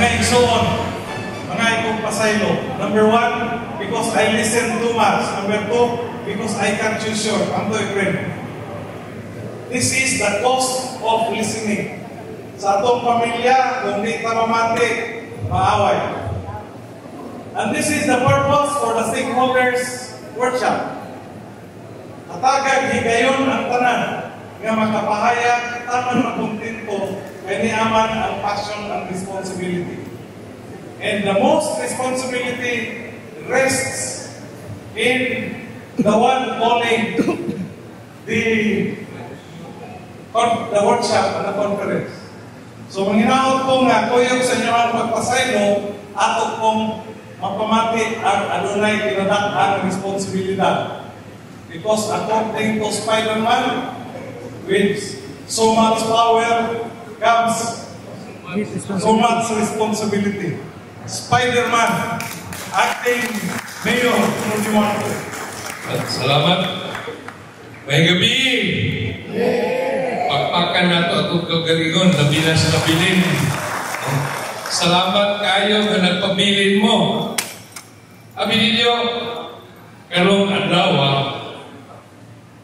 Mga igsoon, mga ikong pasaylo. Number 1, because I listen too much. Number 2, because I can't choose short. Ang to, friend. This is the cost of listening. Sa atong pamilya, kung di ka mamati, maaway. And this is the purpose for the stakeholders workshop. Atagag higayon ang tanan nga makapahayag taman makontento kay niaman ang passion and responsibility. And the most responsibility rests in the one calling the workshop and the conference. So manghinaot ko nga kuyog sa inyo ang pagpasaylo ato kong mapamati ang adunay tinadak-an responsibilidad. Because according to Spider-Man, with so much power comes so much responsibility. Spider-Man, acting mayor, Salamat. May gabi. Pagpakan na ito atong kagaligon, labi na sa nabilin. Salamat kayo na nagpabilin mo. Abi ninyo, karong adlaw,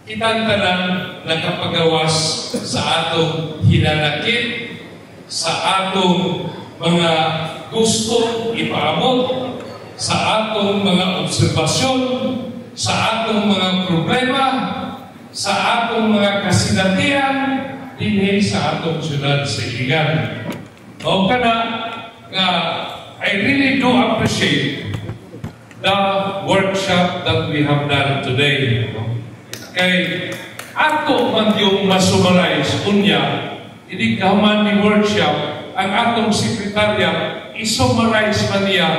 kitang tanan nakapagawas sa atong hinanakit, sa atong mga gusto ipaabot, sa atong mga obserbasyon, sa atong mga problema, sa atong mga kasinatian, dinhi sa atong syudad sa Iligan. O kana nga, I really do appreciate the workshop that we have done today. Kay ato man yung masummarize unya, hindi kaman ni workshop ang atong sekretarya isummarize man niya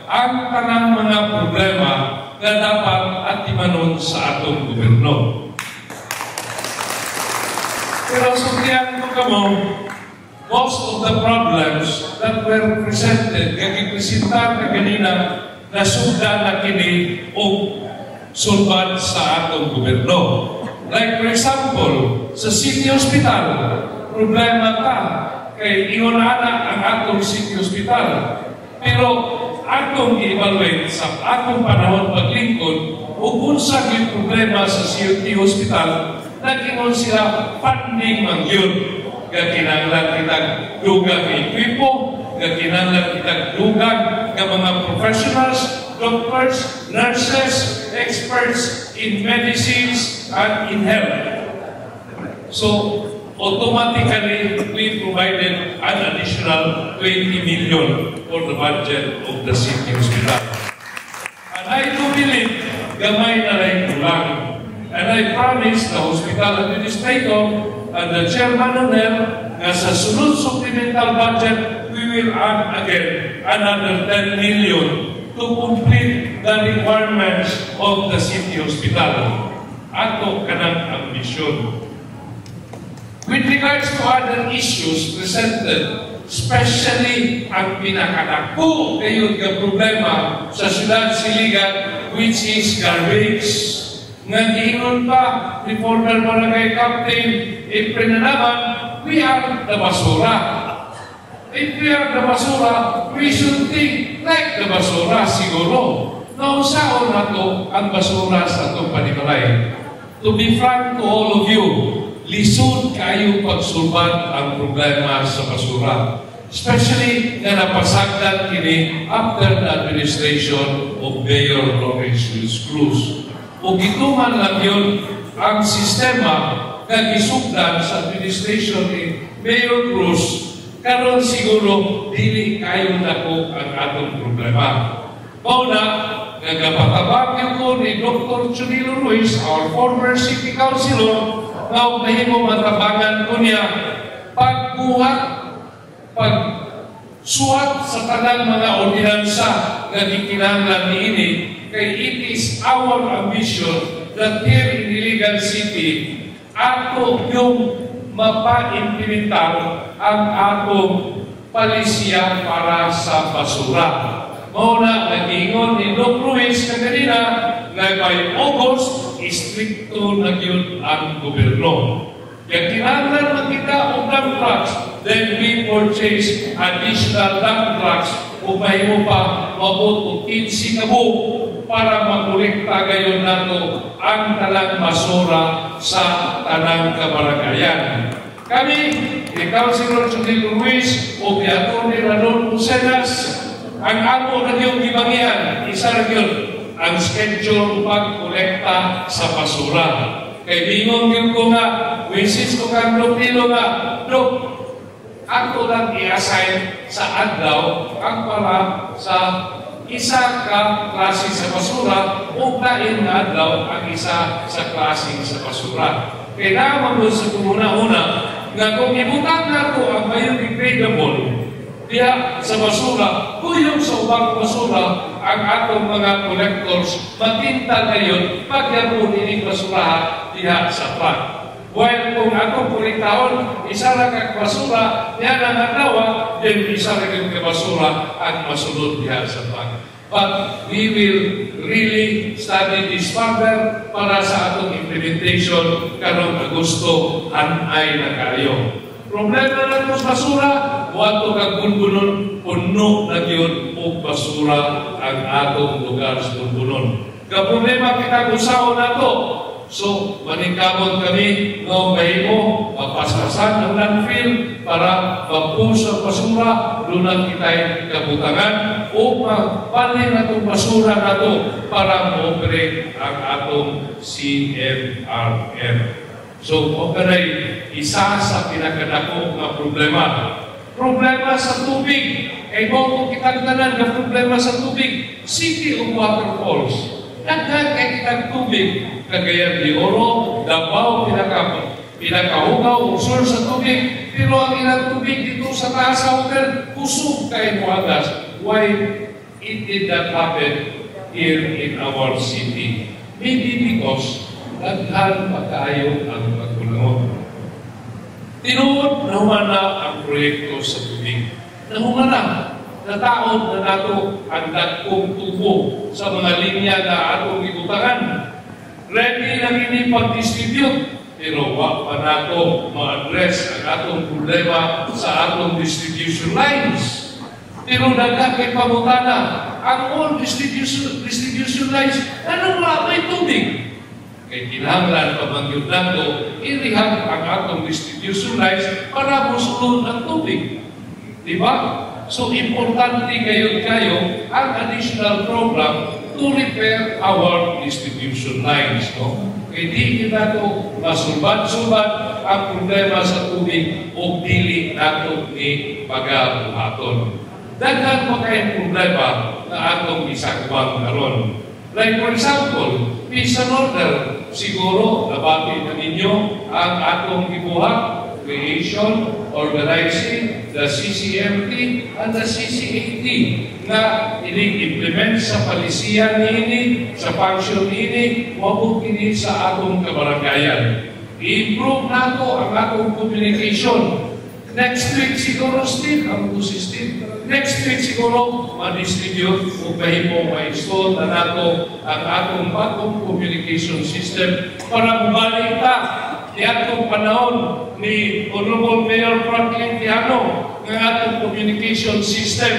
ang tanang mga problema na dapat at imanon sa atong gobyerno. Pero sugyan ko kamo, most of the problems that were presented, kagipresentar na ganina, nasugda na kini o sulbad sa atong gobyerno. Like for example, sa City Hospital, problema ka kay inunana ang atong City Hospital. Pero atong i-evaluate sa atong panahon paglingkod o unsa yung problema sa City Hospital, naging sila funding man yun. Kakinanglan kitag dugang equipo, kakinanglan kitag dugang ng mga professionals, doctors, nurses, experts in medicines and in health. So, automatically, we provided an additional 20 million for the budget of the City Hospital. And I do believe gamay na rin kulang. And I promise the hospital administrator and the chairman of them na sa sunod supplemental budget, we will add again another 10 million to complete the requirements of the City Hospital. Ato kanang ambisyon. With regards to other issues presented, especially ang pinakadako kayo ng problema sa Siyudad Siligan, which is garbage. Nag-iingon pa ni former barangay captain, April na naman, we are the basura. If we are the basura, we should think like the basura siguro. Nausaon na to ang basura sa itong panimalay. To be frank to all of you, lisod kayo pagsulbad ang problema sa basura. Especially na napasagdan kini after the administration of Mayor Lawrence Cruz. O gituman lang yun ang sistema na gisugdan sa administration ni Mayor Cruz, karon siguro dili kayo nako ang atong problema. Mauna, nagapatabagin ko ni Dr. Chunilo Ruiz, our former city councilor, na nahimo matabangan ko niya pagbuhat, pagsuhat sa tanang mga ordinansa na gikinahanglan niini. Kay it is our ambition that here in Iligan City, ato yung mapa-implementar ang atong palisiya para sa basura. Mauna, nag-ingon ni Doc Ruiz na kanina na by August, istrikto na yun ang gobyerno. Kaya kinahanglan man kita o ng trucks then we purchase additional dump trucks o mahimo pa mabot o 15 kabo para makolekta gayon nato ang talang basura sa tanang kabaranggayan. Kami, ni Councilor Chudil Ruiz o ni Atty. Ranul Pusenas, ang ato na yung gibangian, isa rin yun, ang schedule pagkolekta sa basura. Kay bingon yun ko nga, wisis ko kang Dok nga, Dok, ako lang i-assign sa adlaw ang para sa isa ka klase sa basura o kain na adlaw ang isa sa klase sa basura. Kailangan mo sa kumuna-una nga kung ibutang nato ang biodegradable diya sa basura, kuyong sa ubang basura ang atong mga collectors matinta ngayon pagyapon ining basura diya sa truck. While kung atong kulitahon, isa lang ang basura, yan ang adlawa, then isa lang ang basura ang masulod diya sa truck. But we will really study this further para sa atong implementation karong Agosto anay na kayo. Problema na ito sa basura, wato kang bunbunon, puno na yun o basura ang atong lugar sa bunbunon. Problema kita kung saan na ito. So, maningkamon kami ng mahimo, mapasasan ang landfill para mapuso ang basura, doon kita'y kabutangan o mapalin na itong basura na ito para ma-operate ang atong CFRM. So, okay, isa sa pinakadako nga problema. Problema sa tubig. Kaya mo kung kitagtanan na problema sa tubig, City of Waterfalls. Daghan kay kitang tubig, Cagayan de Oro, Davao, pinakahugaw, usor sa tubig, pero ang ilang tubig dito sa taas sa hotel, kusog kay Muagas. Why it did not happen here in our city? Maybe because daghan pa kayo ang pagkulangon. Tinuod na humana ang proyekto sa tubig. Na humana. Nataod na nato ang dagkong tubo sa mga linya na atong ibutangan. Ready na kini pag-distribute, pero wag pa nato ma-address ang atong problema sa atong distribution lines. Pero nagkakay pamutana, ang all distribution lines, anong may tubig? Kaya kinahanglan pamangyod nato, irihag ang atong distribution lines para musulod ang tubig. Diba? So, importante kayo ang additional program to repair our distribution lines. No? Kaya di kita ito masulbad-sulbad ang problema sa tubig o dili nato ni pag-abuhaton. Daghan pa kayong problema na atong isagwang karon. Like for example, peace and order, siguro nabati na ninyo ang atong ibuhat, creation, organizing, the CCMT, and the CCAT na ini-implement sa palisiyan ini, sa function ini, mabuk ini sa atong kabaranggayan. I-improve nato ang atong communication. Next week siguro, Steve, ang system. Next week siguro, ma-distribute o kahimo ma-install na nato ang atong bagong communication system para bumalik ta di atong panahon ni Honorable Mayor Franklin Tiano ng atong communication system.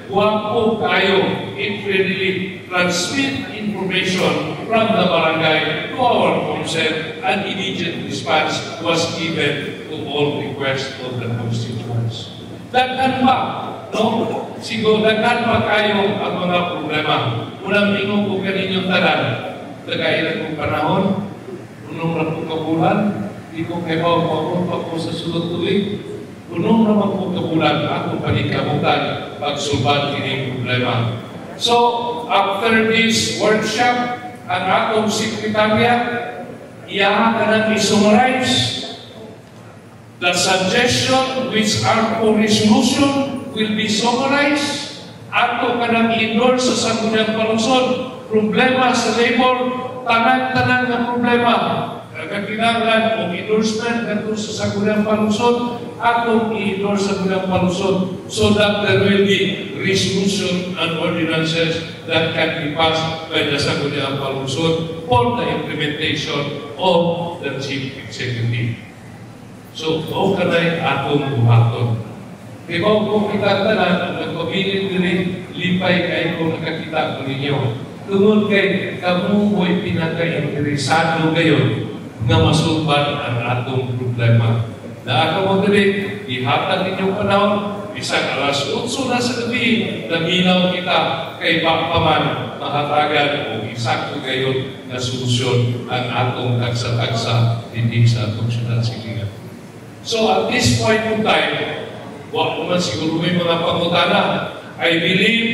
Wapo kayo, it readily transmit information from the barangay to our consent and immediate response was given to all requests of the constituents. Daghan pa, no? Siguro daghan pa kayo ang mga problema. Unang tingong ko kaninyong tanan, tagailan kong panahon, unong rapong kabulan, di ko kayo pa po sa sulod tuwing, unong naman po kabulan, ako panikabutan, pagsulban kini problema. So, after this workshop, ang atong sekretarya, iyaha ka nang isummarize the suggestion which are for resolution will be summarized. Ato ka nang endorse sa Sangguniang Palusod, problema sa labor, tanan-tanan na problema. Kakinanglan o endorsement nato sa Sangguniang Palusod, atong i-endorse sa Sangguniang Palusod so that there will be resolution and ordinances that can be passed by the Sangguniang Palusod for the implementation of the Chief Executive. So, o kanay atong buhaton. Kaya kung kita tanan, nagpabilin din, lipay kayo kung nakakita ko ninyo. Tungod kay kamuhoy pinaka-interesado kayo nga masulban ang atong problema. Naaka mo din, ihatag ninyong panahon, isang alas 8 na sa gabi, naminaw kita kay Bakpaman, mahatagan o isakto kayo na solusyon ang atong tagsa-tagsa hindi sa atong syudad Silingan. So at this point in time, wag naman siguro may mga pangutana. I believe,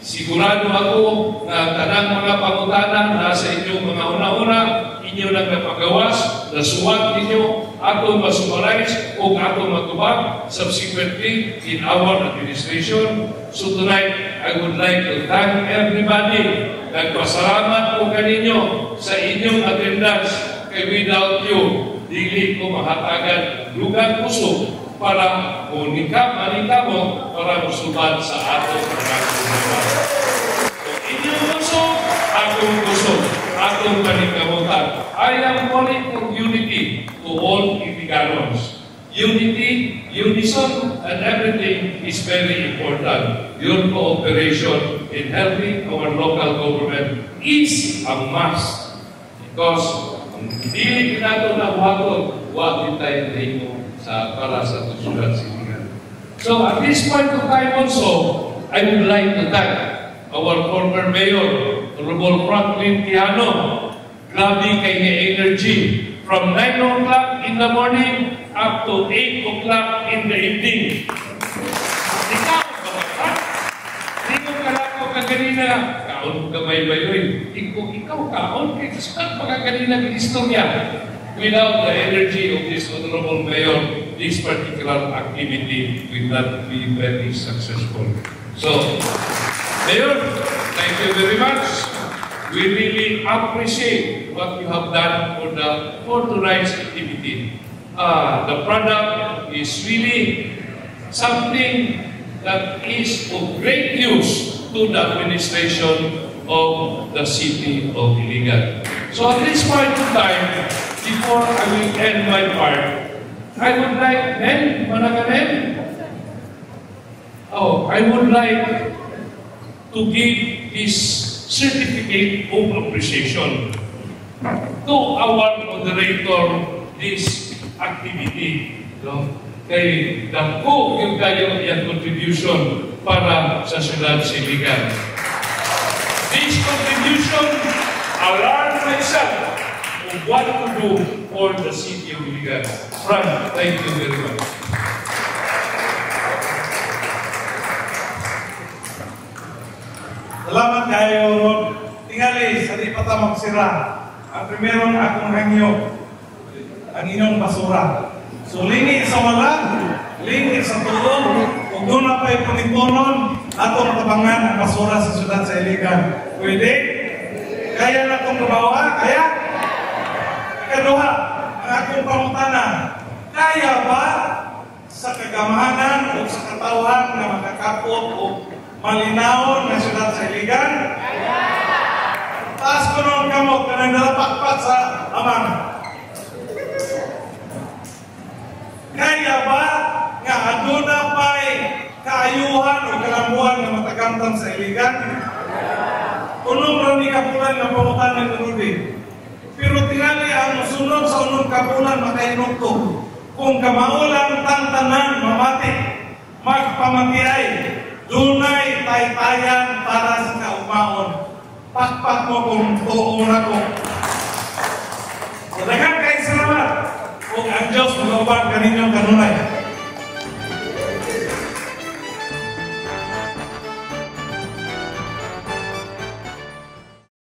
sigurado ako na tanang mga pangutana nasa inyong mga una-una, inyo nang napagawas, nasuwat ninyo, atong masummarize o atong matubag subsequently in our administration. So tonight, I would like to thank everybody. Nagpasalamat po kaninyo sa inyong attendance. Kay without you, dili ko mahatagan lugar puso para manika mo para musubat sa atong mga problema. So inyong puso, atong puso, atong panikamutan. I am calling for unity to all Iliganos. Unity, unison, and everything is very important. Your cooperation in helping our local government is a must. Because hindi nato na buhaton, wag tayo na sa para sa susunod Silingan. So at this point of time also, I would like to thank our former mayor, Honorable Franklin Tiano. Grabe kay niya energy. From 9 o'clock in the morning up to 8 o'clock in the evening. Ikaw, bakit? Hindi mo kalako ka ganina. Kaon ka bay-bayoy. Ikaw kaon kay saan pa ka ganina ng istorya. Without the energy of this Honorable Mayor, this particular activity will not be very successful. So, Mayor, thank you very much. We really appreciate what you have done for tonight's activity. The product is really something that is of great use to the administration of the city of Iligan. So at this point in time, before I will end my part, I would like, I would like to give this certificate of appreciation to our moderator this activity. Kay dako yung kayo yung contribution para sa syudad Silingan. This contribution alarm myself of what to do for the city of Iligan. Frank, thank you very much. Salamat kayo, Ron. Tingali, sa di pa tamang sira. Ang primero na akong hangyo, ang inyong basura. So, lingi sa wala, lingi sa tulong, kung doon na pa'y punitonon, ato matabangan ang basura sa syudad sa Iligan. Pwede? Kaya na itong kabawa? Kaya? Ikaduha, ang akong pangutana, kaya ba sa kagamahanan o sa katawan na makakapot o malinaw na syudad sa Iligan? Taas ko noon kamot na nalapakpat sa amang. Kaya ba nga aduna pa'y kaayuhan o kalambuhan na matagamtam sa Iligan? Unong rami kapulan na pamutan ng Nurudi. Pero tingali ang sunod sa unong kapulan makainukto. Kung kamaulan tantanan mamati, magpamatiay, dunay taytayan para sa kaumaon. Pakpak mo kung tuong ako. Daghang kayo salamat. Kung ang Diyos magawa kaninyong kanunay.